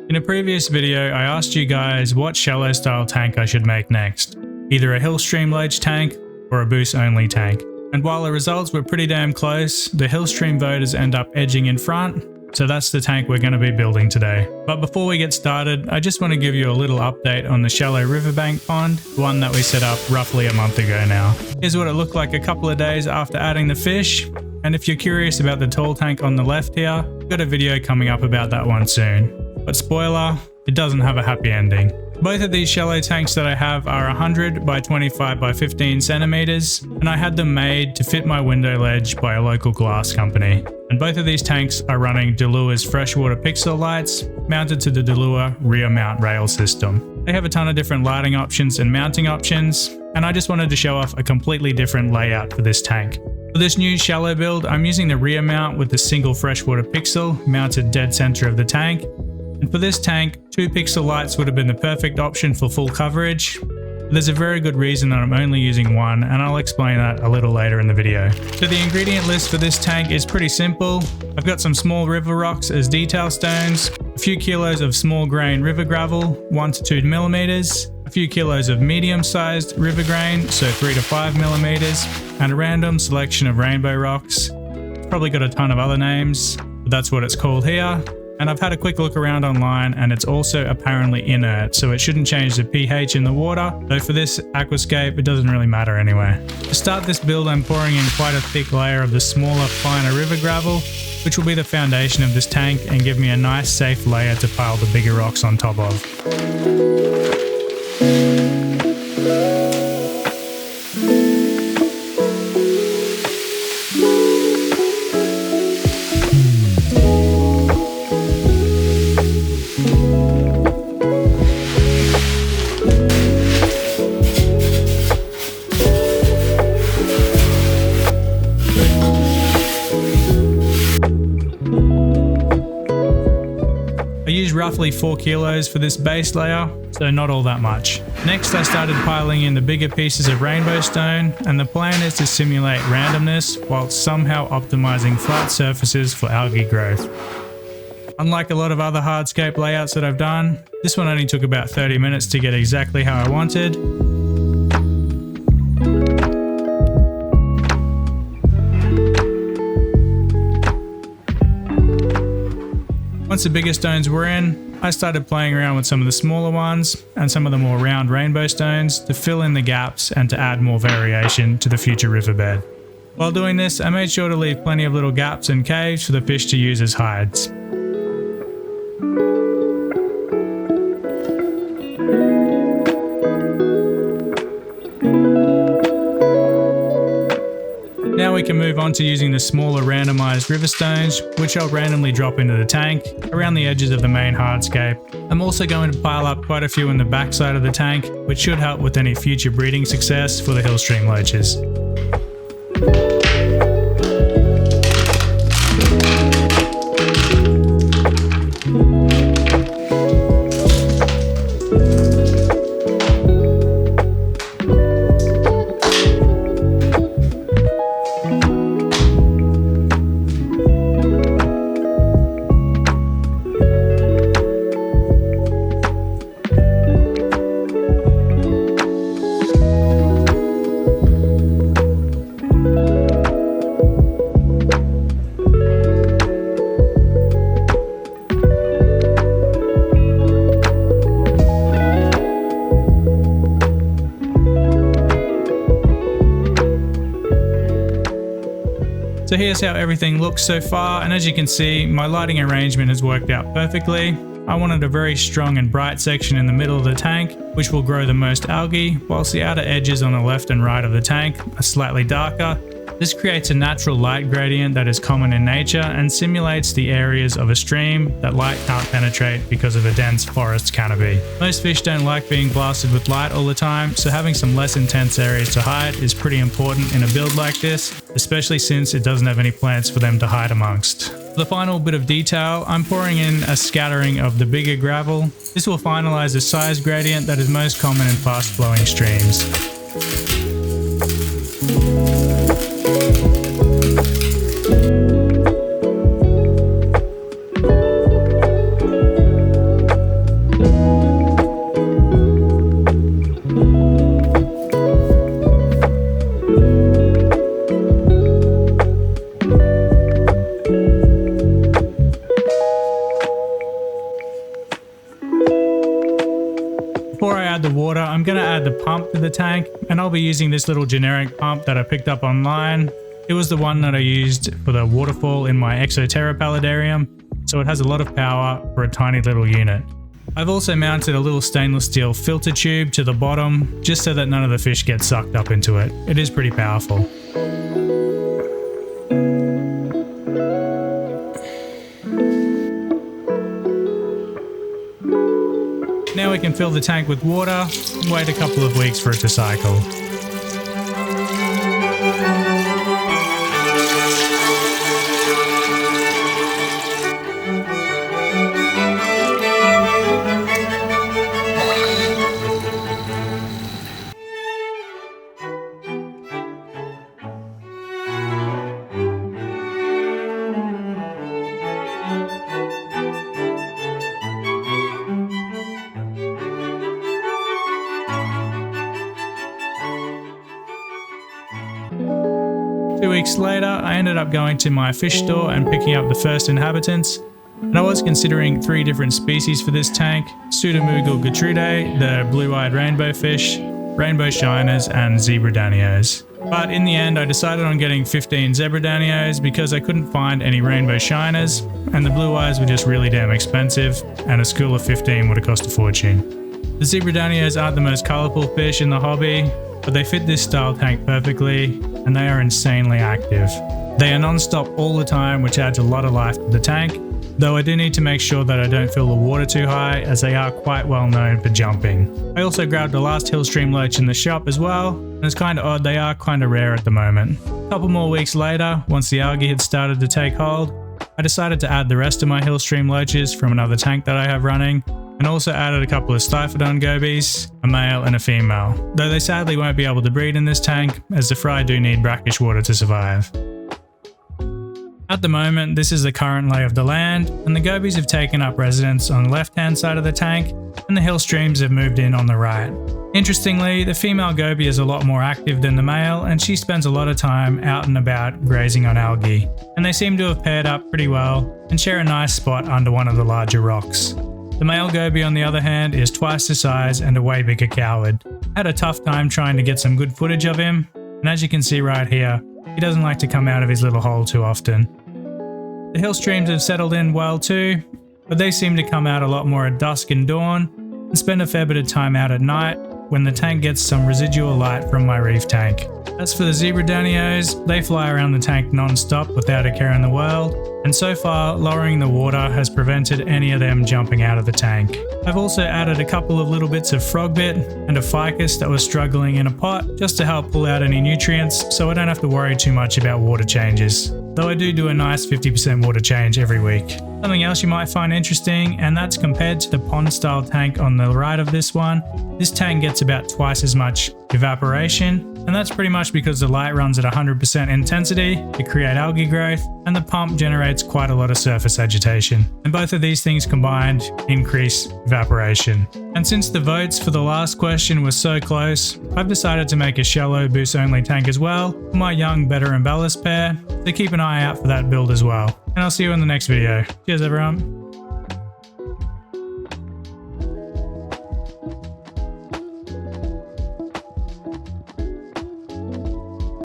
In a previous video, I asked you guys what shallow style tank I should make next, either a hillstream lodge tank or a boost only tank. And while the results were pretty damn close, the hillstream voters end up edging in front, so that's the tank we're going to be building today. But before we get started, I just want to give you a little update on the shallow riverbank pond, one that we set up roughly a month ago now. Here's what it looked like a couple of days after adding the fish, and if you're curious about the tall tank on the left here, I've got a video coming up about that one soon. But spoiler, it doesn't have a happy ending. Both of these shallow tanks that I have are 100 by 25 by 15 centimeters, and I had them made to fit my window ledge by a local glass company. And both of these tanks are running Delua's freshwater pixel lights mounted to the Delua rear mount rail system. They have a ton of different lighting options and mounting options, and I just wanted to show off a completely different layout for this tank. For this new shallow build, I'm using the rear mount with the single freshwater pixel mounted dead center of the tank. And for this tank, 2 pixel lights would have been the perfect option for full coverage. But there's a very good reason that I'm only using one, and I'll explain that a little later in the video. So the ingredient list for this tank is pretty simple. I've got some small river rocks as detail stones, a few kilos of small grain river gravel, 1 to 2 millimeters, a few kilos of medium-sized river grain, so 3 to 5 millimeters, and a random selection of rainbow rocks. It's probably got a ton of other names, but that's what it's called here. And I've had a quick look around online, and it's also apparently inert, so it shouldn't change the pH in the water, though for this Aquascape it doesn't really matter anyway. To start this build, I'm pouring in quite a thick layer of the smaller, finer river gravel, which will be the foundation of this tank and give me a nice safe layer to pile the bigger rocks on top of. Roughly 4 kilos for this base layer, so not all that much. Next, I started piling in the bigger pieces of rainbow stone, and the plan is to simulate randomness while somehow optimizing flat surfaces for algae growth. Unlike a lot of other hardscape layouts that I've done, this one only took about 30 minutes to get exactly how I wanted. Once the bigger stones were in, I started playing around with some of the smaller ones and some of the more round rainbow stones to fill in the gaps and to add more variation to the future riverbed. While doing this, I made sure to leave plenty of little gaps and caves for the fish to use as hides. Now we can move on to using the smaller randomized river stones, which I'll randomly drop into the tank around the edges of the main hardscape. I'm also going to pile up quite a few in the backside of the tank, which should help with any future breeding success for the hillstream loaches. So here's how everything looks so far, and as you can see, my lighting arrangement has worked out perfectly. I wanted a very strong and bright section in the middle of the tank, which will grow the most algae, whilst the outer edges on the left and right of the tank are slightly darker, This creates a natural light gradient that is common in nature and simulates the areas of a stream that light can't penetrate because of a dense forest canopy. Most fish don't like being blasted with light all the time, so having some less intense areas to hide is pretty important in a build like this, especially since it doesn't have any plants for them to hide amongst. For the final bit of detail, I'm pouring in a scattering of the bigger gravel. This will finalize the size gradient that is most common in fast flowing streams. Before I add the water, I'm going to add the pump to the tank, and I'll be using this little generic pump that I picked up online. It was the one that I used for the waterfall in my Exoterra paludarium, so it has a lot of power for a tiny little unit. I've also mounted a little stainless steel filter tube to the bottom, just so that none of the fish get sucked up into it. It is pretty powerful. Now we can fill the tank with water and wait a couple of weeks for it to cycle. 2 weeks later, I ended up going to my fish store and picking up the first inhabitants. And I was considering 3 different species for this tank: Pseudomugil gertrude, the blue-eyed rainbow fish, rainbow shiners, and zebra danios. But in the end, I decided on getting 15 zebra danios because I couldn't find any rainbow shiners, and the blue eyes were just really damn expensive, and a school of 15 would have cost a fortune. The zebra danios aren't the most colourful fish in the hobby, but they fit this style tank perfectly, and they are insanely active. They are non-stop all the time, which adds a lot of life to the tank, though I do need to make sure that I don't fill the water too high, as they are quite well known for jumping. I also grabbed the last hillstream loach in the shop as well, and it's kinda odd, they are kinda rare at the moment. A couple more weeks later, once the algae had started to take hold, I decided to add the rest of my hillstream loaches from another tank that I have running, and also added a couple of Stiphodon gobies, a male and a female, though they sadly won't be able to breed in this tank, as the fry do need brackish water to survive. At the moment, this is the current lay of the land, and the gobies have taken up residence on the left-hand side of the tank, and the hillstreams have moved in on the right. Interestingly, the female goby is a lot more active than the male, and she spends a lot of time out and about grazing on algae, and they seem to have paired up pretty well and share a nice spot under one of the larger rocks. The male goby, on the other hand, is twice the size and a way bigger coward. I had a tough time trying to get some good footage of him, and as you can see right here, he doesn't like to come out of his little hole too often. The hillstreams have settled in well too, but they seem to come out a lot more at dusk and dawn, and spend a fair bit of time out at night when the tank gets some residual light from my reef tank. As for the zebra danios, they fly around the tank non-stop without a care in the world, and so far lowering the water has prevented any of them jumping out of the tank. I've also added a couple of little bits of frogbit and a ficus that was struggling in a pot just to help pull out any nutrients, so I don't have to worry too much about water changes, though I do a nice 50% water change every week. Something else you might find interesting, and that's compared to the pond style tank on the right of this one, this tank gets about twice as much evaporation, and that's pretty much because the light runs at 100% intensity to create algae growth, and the pump generates quite a lot of surface agitation. And both of these things combined increase evaporation. And since the votes for the last question were so close, I've decided to make a shallow boost only tank as well for my young Betta and Bellis pair, so keep an eye out for that build as well. And I'll see you in the next video. Cheers everyone.